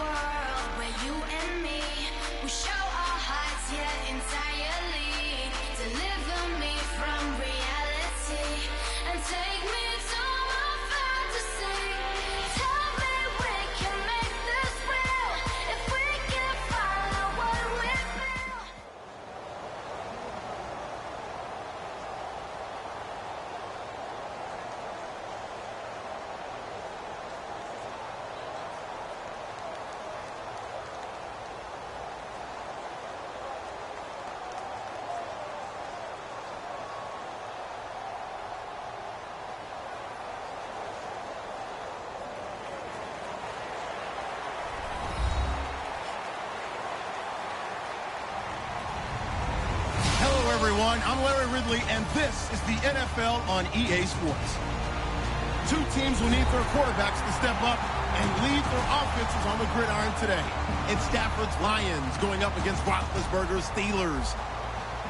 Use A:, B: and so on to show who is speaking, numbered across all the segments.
A: world where you and me, we show our hearts yet entirely. Deliver me from reality and take me to my fantasy. Tell me we can make this real if we can follow what we feel.
B: Hello, everyone. I'm Larry Ridley, and this is the NFL on EA Sports. Two teams will need their quarterbacks to step up and lead their offenses on the gridiron today. It's Stafford's Lions going up against Roethlisberger's Steelers.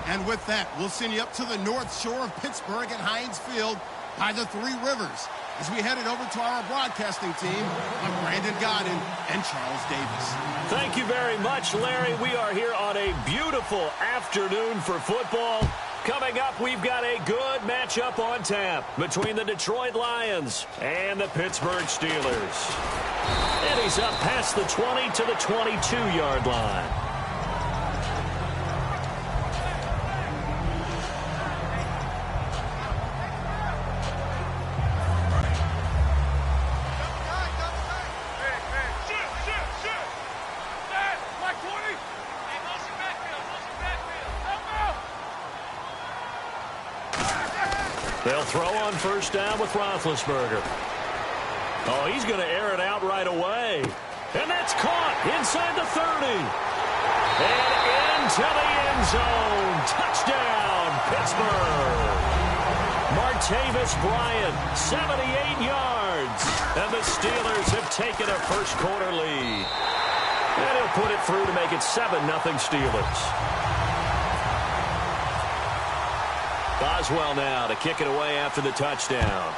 B: And with that, we'll send you up to the North Shore of Pittsburgh at Heinz Field by the Three Rivers as we headed over to our broadcasting team of Brandon Godden and Charles Davis.
C: Thank you very much, Larry. We are here on a beautiful afternoon for football. Coming up, we've got a good matchup on tap between the Detroit Lions and the Pittsburgh Steelers. And he's up past the 20 to the 22-yard line. They'll throw on first down with Roethlisberger. Oh, he's going to air it out right away. And that's caught inside the 30. And into the end zone. Touchdown, Pittsburgh. Martavis Bryant, 78 yards. And the Steelers have taken a first-quarter lead. And he'll put it through to make it 7-0 Steelers. Boswell now to kick it away after the touchdown.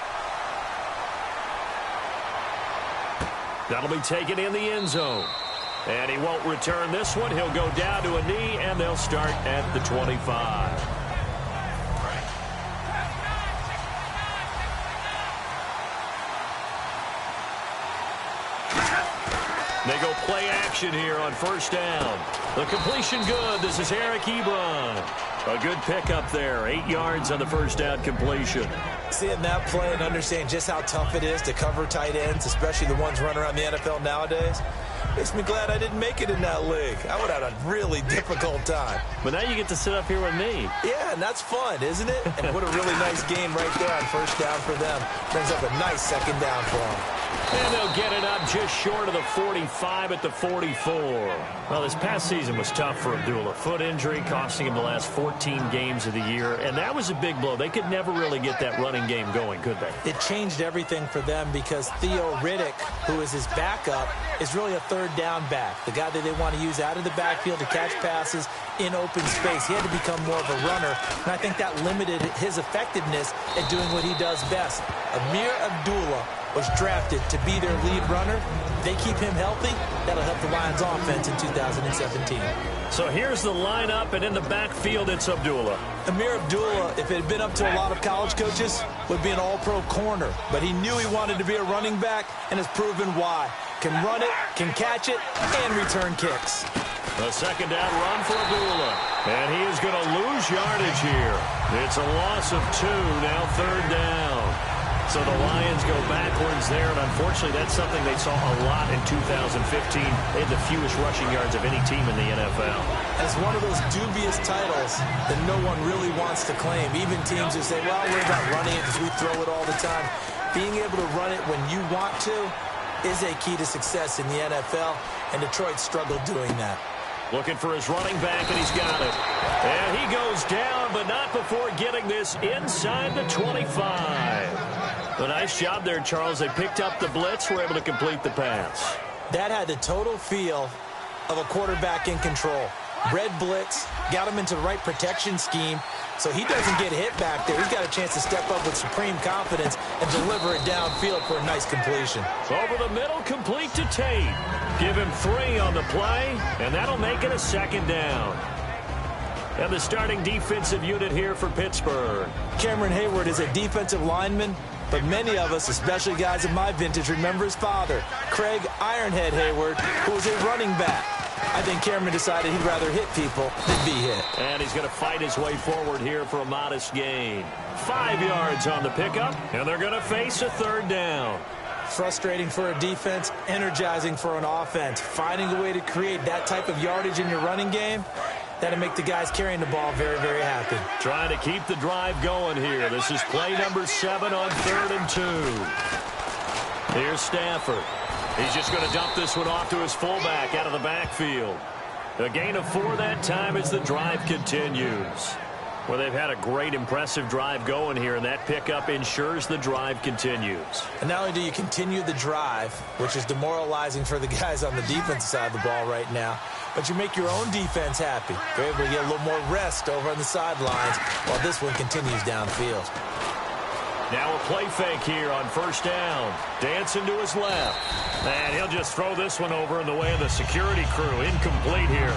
C: That'll be taken in the end zone. And he won't return this one. He'll go down to a knee, and they'll start at the 25. They go play action here on first down. The completion good. This is Eric Ebron. A good pickup there. 8 yards on the first down completion.
D: Seeing that play and understanding just how tough it is to cover tight ends, especially the ones running around the NFL nowadays, makes me glad I didn't make it in that league. I would have had a really difficult time.
C: But now you get to sit up here with me.
D: Yeah, and that's fun, isn't it? And what a really nice game right there on first down for them. Brings up a nice second down for them.
C: And they'll get it up just short of the 45 at the 44. Well, this past season was tough for Abdullah. Foot injury costing him the last 14 games of the year, and that was a big blow. They could never really get that running game going, could they?
D: It changed everything for them because Theo Riddick, who is his backup, is really a third down back, the guy that they want to use out of the backfield to catch passes in open space. He had to become more of a runner, and I think that limited his effectiveness at doing what he does best. Amir Abdullah was drafted to be their lead runner. They keep him healthy. That'll help the Lions offense in 2017.
C: So here's the lineup, and in the backfield, it's Abdullah.
D: Amir Abdullah, if it had been up to a lot of college coaches, would be an all-pro corner. But he knew he wanted to be a running back, and has proven why. Can run it, can catch it, and return kicks.
C: A second down run for Abdullah. And he is going to lose yardage here. It's a loss of 2, now third down. So the Lions go backwards there, and unfortunately that's something they saw a lot in 2015. They had the fewest rushing yards of any team in the NFL.
D: It's one of those dubious titles that no one really wants to claim. Even teams who say, well, we're about running it because we throw it all the time. Being able to run it when you want to is a key to success in the NFL, and Detroit struggled doing that.
C: Looking for his running back, and he's got it. And he goes down, but not before getting this inside the 25. A nice job there, Charles. They picked up the blitz, were able to complete the pass.
D: That had the total feel of a quarterback in control. Red blitz, got him into the right protection scheme, so he doesn't get hit back there. He's got a chance to step up with supreme confidence and deliver it downfield for a nice completion.
C: Over the middle, complete to Tate. Give him 3 on the play, and that'll make it a 2nd down. And the starting defensive unit here for Pittsburgh.
D: Cameron Hayward is a defensive lineman, but many of us, especially guys of my vintage, remember his father, Craig Ironhead Hayward, who was a running back. I think Cameron decided he'd rather hit people than be hit.
C: And he's going to fight his way forward here for a modest gain. 5 yards on the pickup, and they're going to face a 3rd down.
D: Frustrating for a defense, energizing for an offense. Finding a way to create that type of yardage in your running game, that'll make the guys carrying the ball very, very happy.
C: Trying to keep the drive going here. This is play number 7 on 3rd and 2. Here's Stafford. He's just going to dump this one off to his fullback out of the backfield. A gain of 4 that time as the drive continues. Well, they've had a great, impressive drive going here, and that pickup ensures the drive continues.
D: And not only do you continue the drive, which is demoralizing for the guys on the defensive side of the ball right now, but you make your own defense happy. They're able to get a little more rest over on the sidelines while this one continues downfield.
C: Now a play fake here on 1st down. Dancing to his left. And he'll just throw this one over in the way of the security crew. Incomplete here.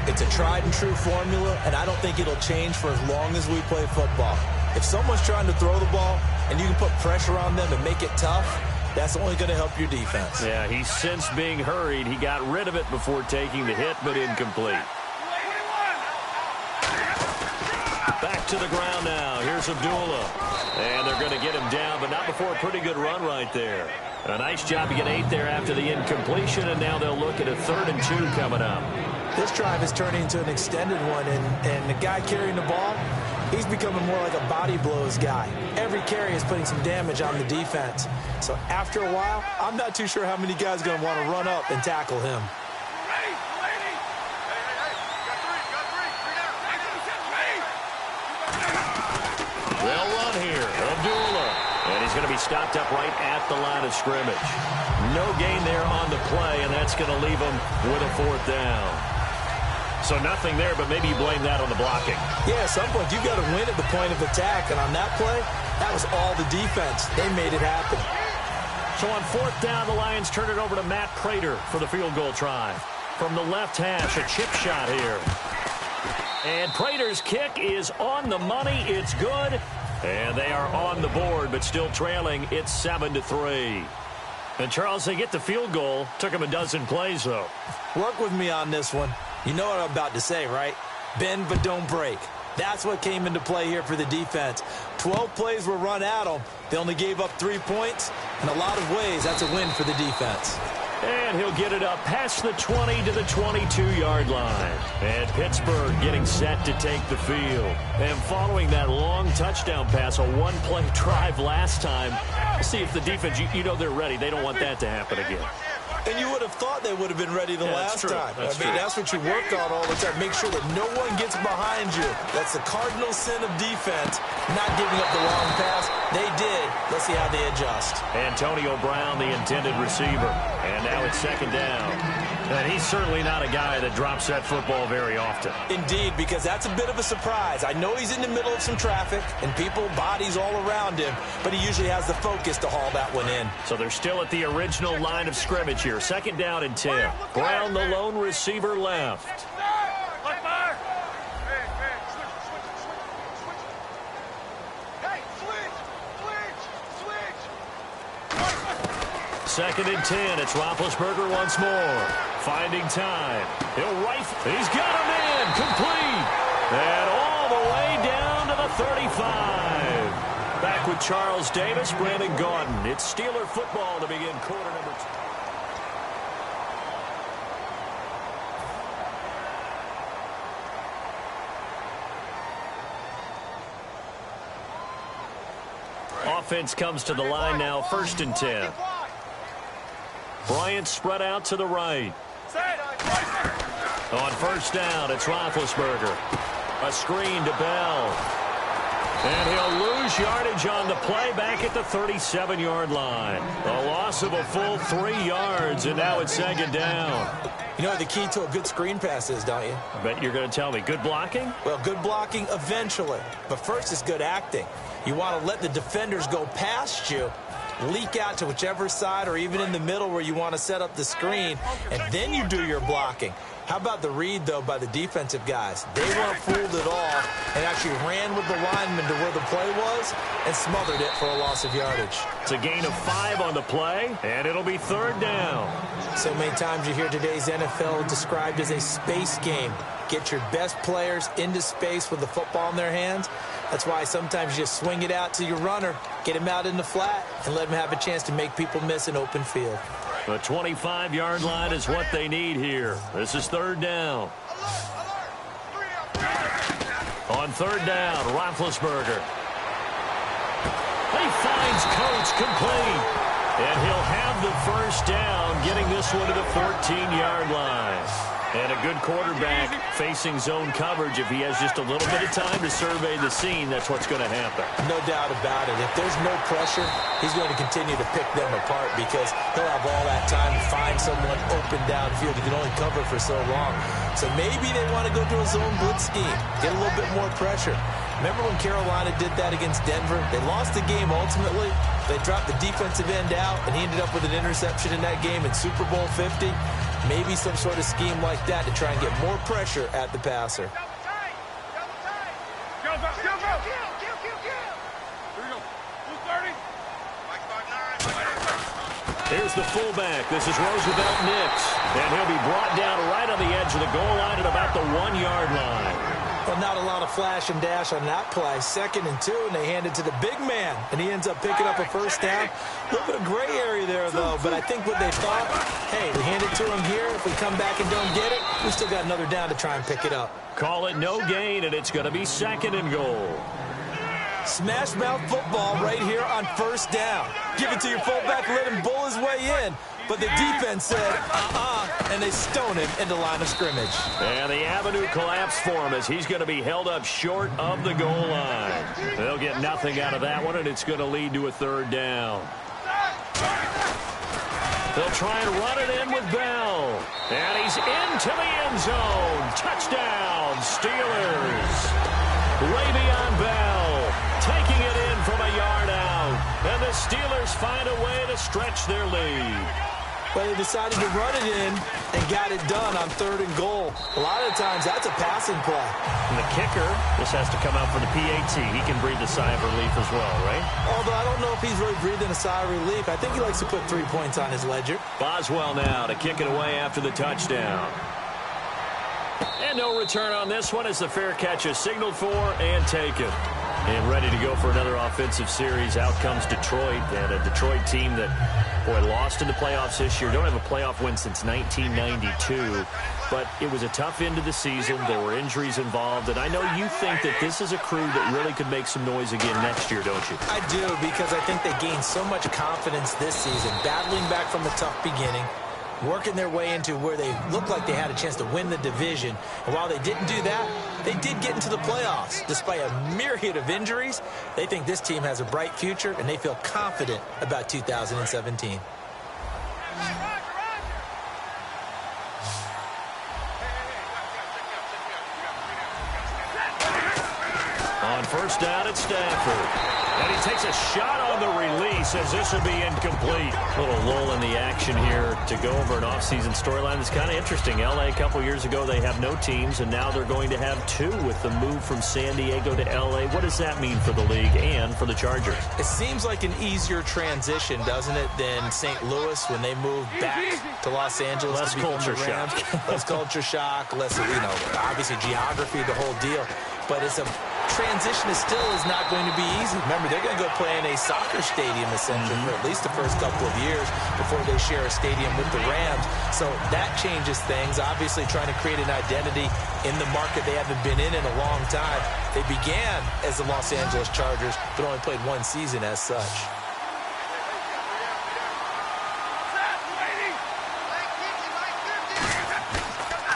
D: It's a tried-and-true formula, and I don't think it'll change for as long as we play football. If someone's trying to throw the ball and you can put pressure on them and make it tough, that's only going to help your defense.
C: Yeah, he's since being hurried. He got rid of it before taking the hit, but incomplete. Back to the ground now. Here's Abdullah. And they're going to get him down, but not before a pretty good run right there. A nice job to get 8 there after the incompletion, and now they'll look at a 3rd and 2 coming up.
D: This drive is turning into an extended one, and the guy carrying the ball, he's becoming more like a body blows guy. Every carry is putting some damage on the defense. So after a while, I'm not too sure how many guys are going to want to run up and tackle him.
C: They'll run here. Abdullah. And he's going to be stopped up right at the line of scrimmage. No gain there on the play, and that's going to leave him with a 4th down. So nothing there, but maybe you blame that on the blocking.
D: Yeah, at some point, you've got to win at the point of attack. And on that play, that was all the defense. They made it happen.
C: So on 4th down, the Lions turn it over to Matt Prater for the field goal try. From the left hash, a chip shot here. And Prater's kick is on the money. It's good. And they are on the board, but still trailing. It's 7-3. And, Charles, they get the field goal. Took them a dozen plays, though.
D: Work with me on this one. You know what I'm about to say, right? Bend but don't break. That's what came into play here for the defense. 12 plays were run at them. They only gave up 3 points. In a lot of ways, that's a win for the defense.
C: And he'll get it up past the 20 to the 22-yard line. And Pittsburgh getting set to take the field. And following that long touchdown pass, a 1-play drive last time, we'll see if the defense, you know they're ready. They don't want that to happen again.
D: And you would have thought they would have been ready the last time. That's what you work on all the time. Make sure that no one gets behind you. That's the cardinal sin of defense, not giving up the long pass. They did. Let's see how they adjust.
C: Antonio Brown, the intended receiver. And now it's 2nd down. And he's certainly not a guy that drops that football very often.
D: Indeed, because that's a bit of a surprise. I know he's in the middle of some traffic and people, bodies all around him, but he usually has the focus to haul that one in.
C: So they're still at the original line of scrimmage here. 2nd down and 10. Brown, the lone receiver, left. 2nd and 10. It's Roethlisberger once more. Finding time. He'll rifle. He's got him in. Complete. And all the way down to the 35. Back with Charles Davis, Brandon Gaudin. It's Steeler football to begin quarter number 2. Offense comes to the line now, 1st and 10. Bryant spread out to the right. On 1st down, it's Roethlisberger. A screen to Bell. And he'll lose yardage on the play back at the 37-yard line. A loss of a full 3 yards, and now it's 2nd down.
D: You know the key to a good screen pass is, don't you?
C: I bet you're going to tell me. Good blocking?
D: Well, good blocking eventually. But first is good acting. You want to let the defenders go past you, leak out to whichever side or even in the middle where you want to set up the screen, and then you do your blocking. How about the read, though, by the defensive guys? They weren't fooled at all and actually ran with the lineman to where the play was and smothered it for a loss of yardage.
C: It's a gain of 5 on the play, and it'll be 3rd down.
D: So many times you hear today's NFL described as a space game. Get your best players into space with the football in their hands. That's why sometimes you just swing it out to your runner, get him out in the flat, and let him have a chance to make people miss an open field.
C: The 25-yard line is what they need here. This is 3rd down. On 3rd down, Roethlisberger. He finds Coates complete. And he'll have the 1st down, getting this one to the 14-yard line. And a good quarterback facing zone coverage. If he has just a little bit of time to survey the scene, that's what's going to happen.
D: No doubt about it. If there's no pressure, he's going to continue to pick them apart because he'll have all that time to find someone open downfield. He can only cover for so long. So maybe they want to go to a zone blitz scheme, get a little bit more pressure. Remember when Carolina did that against Denver? They lost the game ultimately. They dropped the defensive end out, and he ended up with an interception in that game in Super Bowl 50. Maybe some sort of scheme like that to try and get more pressure at the passer.
C: Here's the fullback. This is Roosevelt Nix. And he'll be brought down right on the edge of the goal line at about the 1-yard line.
D: Well, not a lot of flash and dash on that play. 2nd and 2, and they hand it to the big man, and he ends up picking up a 1st down. A little bit of gray area there, though, but I think what they thought, hey, we hand it to him here. If we come back and don't get it, we still got another down to try and pick it up.
C: Call it no gain, and it's going to be 2nd and goal.
D: Smash mouth football right here on 1st down. Give it to your fullback, let him bull his way in. But the defense said, and they stone him into line of scrimmage.
C: And the avenue collapsed for him as he's going to be held up short of the goal line. They'll get nothing out of that one, and it's going to lead to a 3rd down. They'll try and run it in with Bell. And he's into the end zone. Touchdown, Steelers. Le'Veon Bell taking it in from a yard out. And the Steelers find a way to stretch their lead.
D: Well, they decided to run it in and got it done on 3rd and goal. A lot of times, that's a passing play.
C: And the kicker, this has to come out for the PAT. He can breathe a sigh of relief as well, right?
D: Although I don't know if he's really breathing a sigh of relief. I think he likes to put 3 points on his ledger.
C: Boswell now to kick it away after the touchdown. And no return on this one as the fair catch is signaled for and taken. And ready to go for another offensive series. Out comes Detroit, and a Detroit team that, boy, lost in the playoffs this year. Don't have a playoff win since 1992. But it was a tough end of the season. There were injuries involved. And I know you think that this is a crew that really could make some noise again next year, don't you?
D: I do, because I think they gained so much confidence this season, battling back from a tough beginning, working their way into where they looked like they had a chance to win the division. And while they didn't do that, they did get into the playoffs. Despite a myriad of injuries, they think this team has a bright future, and they feel confident about 2017.
C: On 1st down at Stafford. And he takes a shot on the release as this will be incomplete. A little lull in the action here to go over an offseason storyline that's kind of interesting. L.A. a couple years ago, they have no teams, and now they're going to have 2 with the move from San Diego to L.A. What does that mean for the league and for the Chargers?
D: It seems like an easier transition, doesn't it, than St. Louis when they moved back to Los Angeles.
C: Less culture shock.
D: Less culture shock, less, obviously geography, the whole deal. But it's a transition is not going to be easy. Remember, they're going to go play in a soccer stadium, essentially, for at least the first couple of years before they share a stadium with the Rams. So that changes things. Obviously, trying to create an identity in the market they haven't been in a long time. They began as the Los Angeles Chargers, but only played 1 season as such.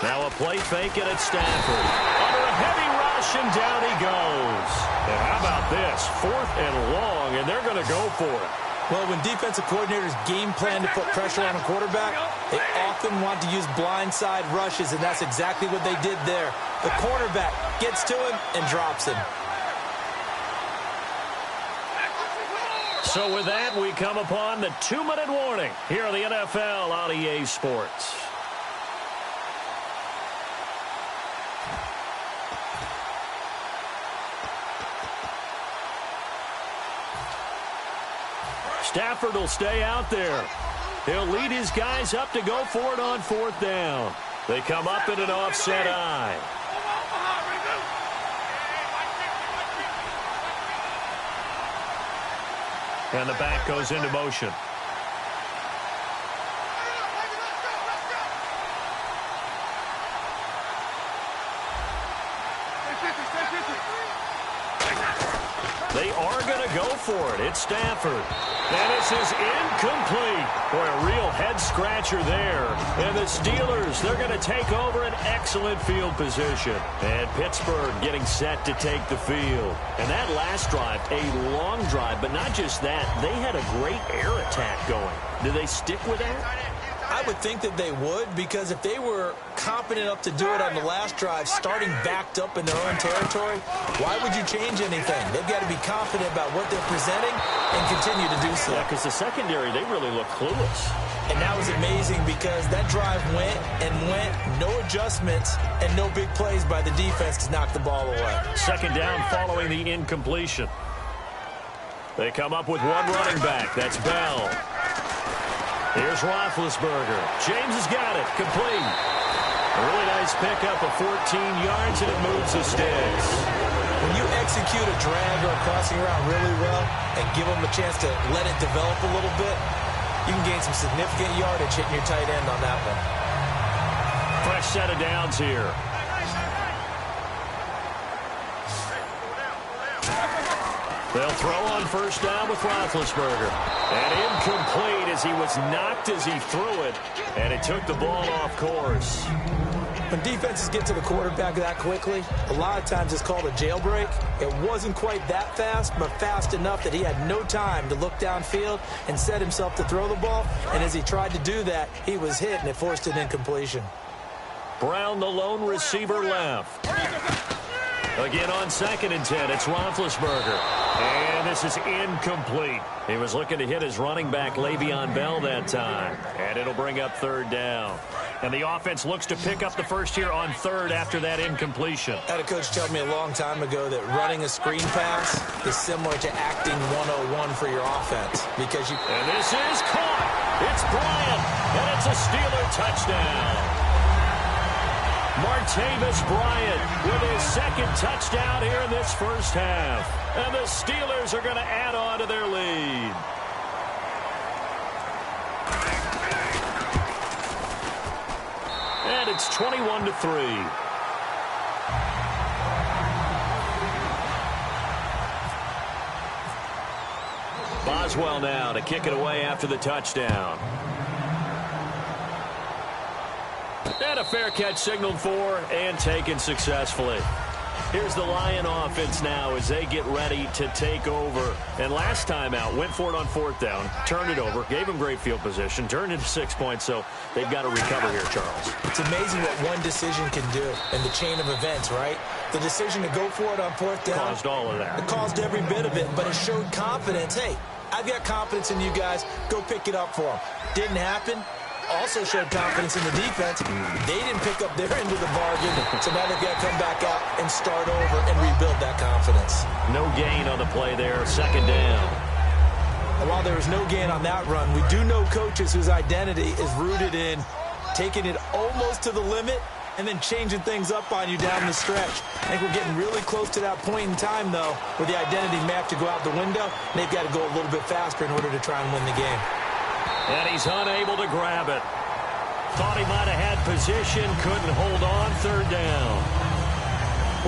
C: Now a play fake it at Stanford. Under a heavy rush, and down he goes. And how about this? 4th and long, and they're going to go for it.
D: Well, when defensive coordinators game plan to put pressure on a quarterback, they often want to use blindside rushes, and that's exactly what they did there. The cornerback gets to him and drops him.
C: So with that, we come upon the 2-minute warning here on the NFL on EA Sports. Stafford will stay out there. He'll lead his guys up to go for it on 4th down. They come up in an offset eye. And the back goes into motion. They are going to go for it. It's Stafford. And this is incomplete. Boy, a real head-scratcher there. And the Steelers, they're going to take over an excellent field position. And Pittsburgh getting set to take the field. And that last drive, a long drive, but not just that. They had a great air attack going. Do they stick with that?
D: I would think that they would, because if they were competent enough to do it on the last drive, starting backed up in their own territory, why would you change anything? They've got to be confident about what they're presenting and continue to do so.
C: Yeah, because the secondary, they really look clueless.
D: And that was amazing because that drive went and went, no adjustments, and no big plays by the defense to knock the ball away.
C: 2nd down following the incompletion. They come up with one running back. That's Bell. Here's Roethlisberger. James has got it. Complete. A really nice pickup of 14 yards, and it moves the sticks.
D: When you execute a drag or a crossing route really well and give them a chance to let it develop a little bit, you can gain some significant yardage hitting your tight end on that one.
C: Fresh set of downs here. They'll throw on 1st down with Roethlisberger. And incomplete as he was knocked as he threw it. And it took the ball off course.
D: When defenses get to the quarterback that quickly, a lot of times it's called a jailbreak. It wasn't quite that fast, but fast enough that he had no time to look downfield and set himself to throw the ball. And as he tried to do that, he was hit, and it forced an incompletion.
C: Brown, the lone receiver, left. Again on 2nd and 10, it's Roethlisberger. And this is incomplete. He was looking to hit his running back, Le'Veon Bell, that time. And it'll bring up 3rd down. And the offense looks to pick up the first here on 3rd after that incompletion.
D: I had a coach tell me a long time ago that running a screen pass is similar to acting 101 for your offense. Because you...
C: And this is caught. It's Bryant. And it's a Steeler touchdown. Martavis Bryant with his 2nd touchdown here in this first half. And the Steelers are going to add on to their lead. And it's 21-3. Boswell now to kick it away after the touchdown. And a fair catch signaled for and taken successfully. Here's the Lion offense now as they get ready to take over. And last time out, went for it on 4th down, turned it over, gave them great field position, turned into 6 points, so they've got to recover here, Charles.
D: It's amazing what one decision can do in the chain of events, right? The decision to go for it on 4th down.
C: Caused all of that.
D: It caused every bit of it, but it showed confidence. Hey, I've got confidence in you guys. Go pick it up for them. Didn't happen. Also showed confidence in the defense. They didn't pick up their end of the bargain, so now they've got to come back out and start over and rebuild that confidence.
C: No gain on the play there, 2nd down.
D: And while there was no gain on that run, we do know coaches whose identity is rooted in taking it almost to the limit and then changing things up on you down the stretch. I think we're getting really close to that point in time, though, where the identity may have to go out the window, and they've got to go a little bit faster in order to try and win the game.
C: And he's unable to grab it. Thought he might have had position, couldn't hold on, 3rd down.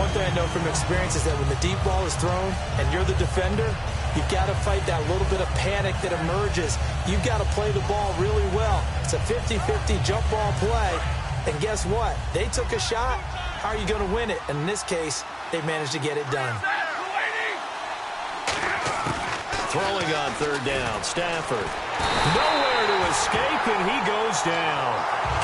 D: One thing I know from experience is that when the deep ball is thrown and you're the defender, you've got to fight that little bit of panic that emerges. You've got to play the ball really well. It's a 50-50 jump ball play. And guess what? They took a shot. How are you going to win it? And in this case, they managed to get it done.
C: throwing on third down. Stafford. Nowhere to escape, and he goes down.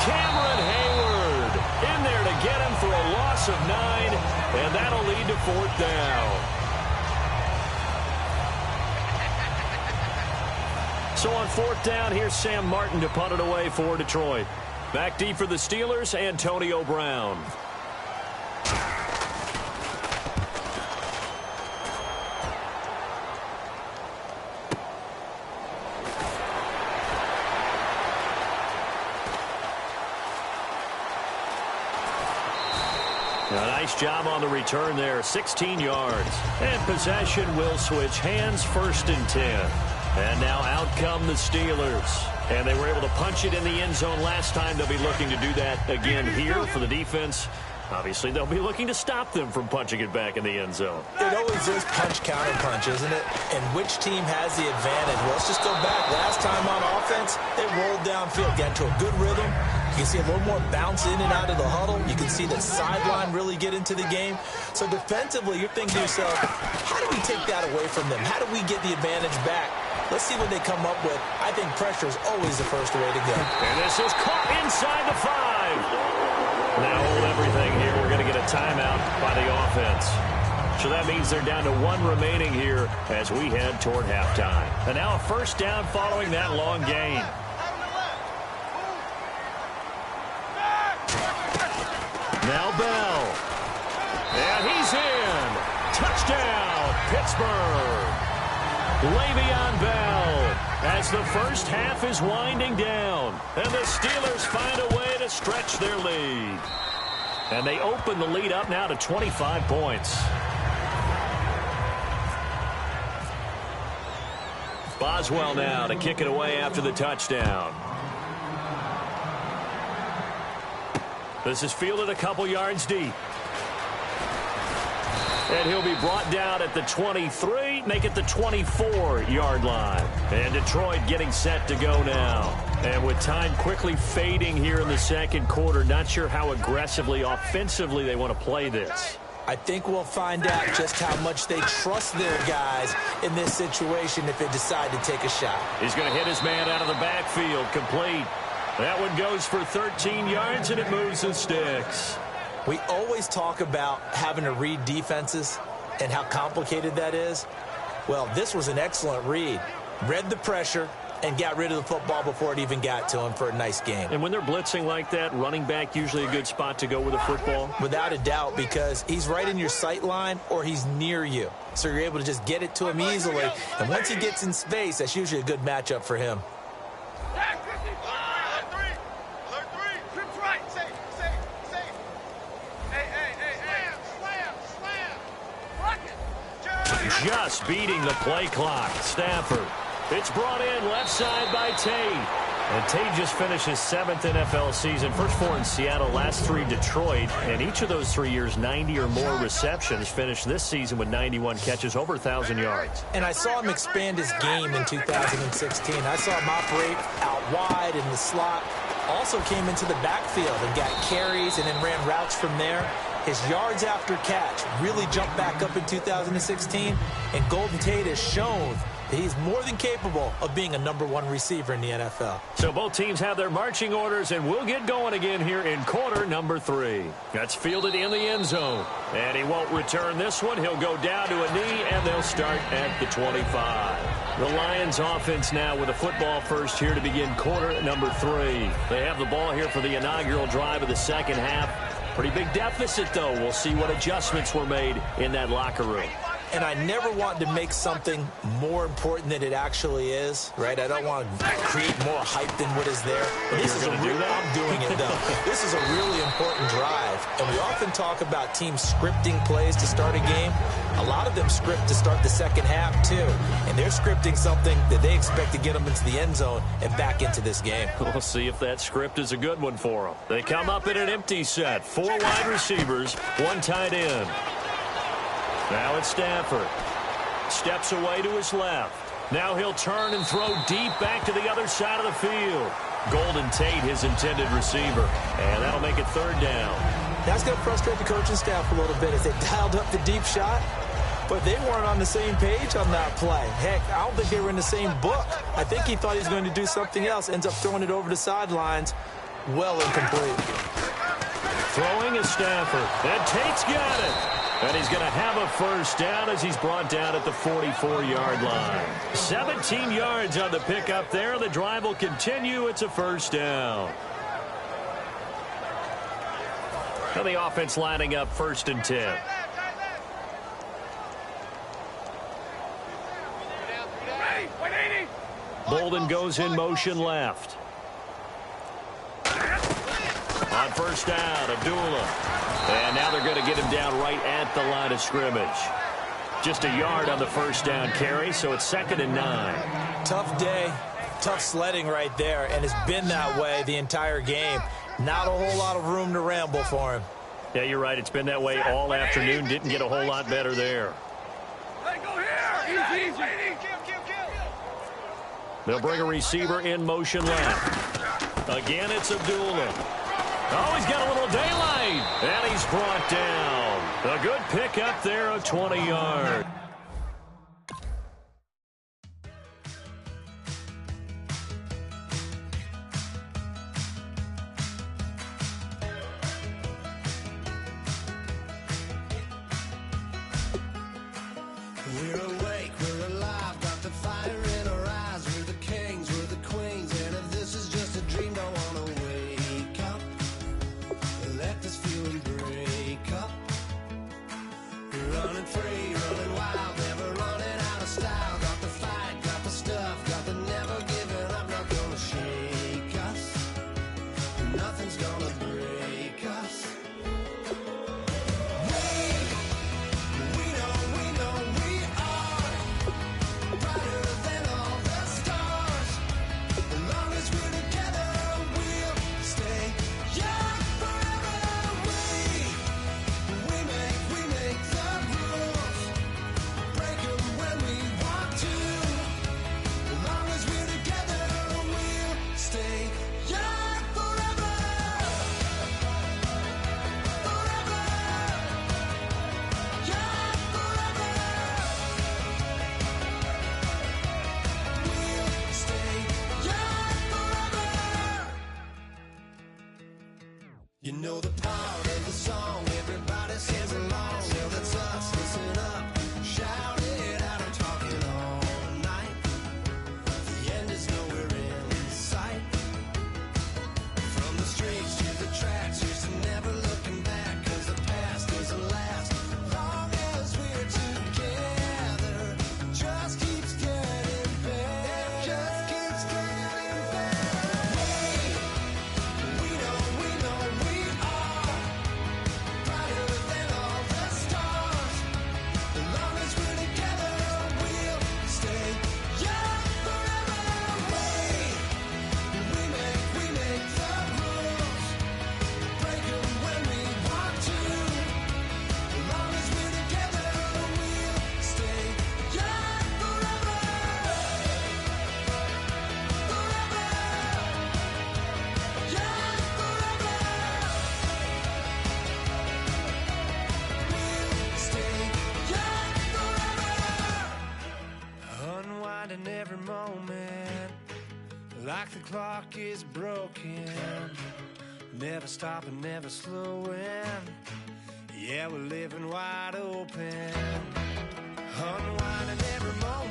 C: Cameron Hayward in there to get him for a loss of 9, and that'll lead to fourth down. So on fourth down, here's Sam Martin to punt it away for Detroit. Back deep for the Steelers, Antonio Brown. A nice job on the return there, 16 yards. And possession will switch hands, 1st and 10. And now out come the Steelers. And they were able to punch it in the end zone last time. They'll be looking to do that again here for the defense. Obviously, they'll be looking to stop them from punching it back in the end zone.
D: It always is punch-counter-punch, isn't it? And which team has the advantage? Well, let's just go back. Last time on offense, they rolled downfield, got into a good rhythm. You can see a little more bounce in and out of the huddle. You can see the sideline really get into the game. So defensively, you're thinking to yourself, how do we take that away from them? How do we get the advantage back? Let's see what they come up with. I think pressure is always the first way to go.
C: And this is caught inside the 5. Now hold everything here. We're going to get a timeout by the offense. So that means they're down to 1 remaining here as we head toward halftime. And now a first down following that long gain. Now Bell. And he's in. Touchdown, Pittsburgh. Le'Veon Bell as the first half is winding down. And the Steelers find a way to stretch their lead. And they open the lead up now to 25 points. Boswell now to kick it away after the touchdown. This is fielded a couple yards deep. And he'll be brought down at the 23, make it the 24-yard line. And Detroit getting set to go now. And with time quickly fading here in the second quarter, not sure how aggressively, offensively they want to play this.
D: I think we'll find out just how much they trust their guys in this situation if they decide to take a shot.
C: He's going to hit his man out of the backfield, complete. That one goes for 13 yards, and it moves the sticks.
D: We always talk about having to read defenses and how complicated that is. Well, this was an excellent read. Read the pressure and got rid of the football before it even got to him for a nice game.
C: And when they're blitzing like that, running back usually a good spot to go with a football?
D: Without a doubt, because he's right in your sight line or he's near you. So you're able to just get it to him easily. And once he gets in space, that's usually a good matchup for him.
C: Just beating the play clock. Stafford. It's brought in left side by Tate. And Tate just finished his 7th NFL season. First 4 in Seattle, last 3 Detroit. And each of those 3 years, 90 or more receptions. Finished this season with 91 catches, over 1,000 yards.
D: And I saw him expand his game in 2016. I saw him operate out wide in the slot. Also came into the backfield and got carries and then ran routes from there. His yards after catch really jumped back up in 2016. And Golden Tate has shown that he's more than capable of being a #1 receiver in the NFL.
C: So both teams have their marching orders, and we'll get going again here in quarter number 3. That's fielded in the end zone. And he won't return this one. He'll go down to a knee, and they'll start at the 25. The Lions offense now with a football first here to begin quarter number 3. They have the ball here for the inaugural drive of the second half. Pretty big deficit, though. We'll see what adjustments were made in that locker room.
D: And I never want to make something more important than it actually is, right? I don't want to create more hype than what is there. But this is a real, I'm doing it, though. This is a really important drive. And we often talk about teams scripting plays to start a game. A lot of them script to start the second half, too. And they're scripting something that they expect to get them into the end zone and back into this game.
C: We'll see if that script is a good one for them. They come up in an empty set. 4 wide receivers, 1 tight end. Now it's Stafford. Steps away to his left. Now he'll turn and throw deep back to the other side of the field. Golden Tate, his intended receiver. And that'll make it 3rd down.
D: That's going to frustrate the coaching staff a little bit as they dialed up the deep shot. But they weren't on the same page on that play. Heck, I don't think they were in the same book. I think he thought he was going to do something else. Ends up throwing it over the sidelines. Well incomplete.
C: Throwing is Stafford. And Tate's got it. And he's going to have a first down as he's brought down at the 44-yard line. 17 yards on the pickup there. The drive will continue. It's a first down. And the offense lining up 1st and 10. Bolden goes in motion left. On first down, Abdullah. And now they're going to get him down right at the line of scrimmage. Just a yard on the first down carry, so it's 2nd and 9.
D: Tough day, tough sledding right there, and it's been that way the entire game. Not a whole lot of room to ramble for him.
C: Yeah, you're right. It's been that way all afternoon. Didn't get a whole lot better there. They'll bring a receiver in motion left. Again, it's Abdullah. Oh, he's got a little daylight. And he's brought down. A good pick up there of 20 yards.
E: We're awake, we're alive, got the fire in our eyes. We're the kings, we're the queens, and if this is just a dream, don't wanna wake up. Let this feeling break up. We're running free, running wild, never running out of style. Got the fight, got the stuff, got the never giving up. Not gonna shake us, nothing's gonna break us. You know the part of the song, everybody sings along. Well, that's us, listen up, shout it out, I'm talking all night. The end is nowhere in sight. From the streets to the tracks, here's to never looking back, cause the past doesn't last. Long as we're together, just keeps getting better. Just keeps getting better. We know we are brighter than all the stars. As long as we're together, we'll stay young forever. We make the rules, break them when we want to. As long as we're together, we'll stay young forever. Forever. Young forever. We'll stay young forever. Unwinding every moment, like the clock is broken. Never stopping, never slowing. Yeah, we're living wide open. Unwinding every moment.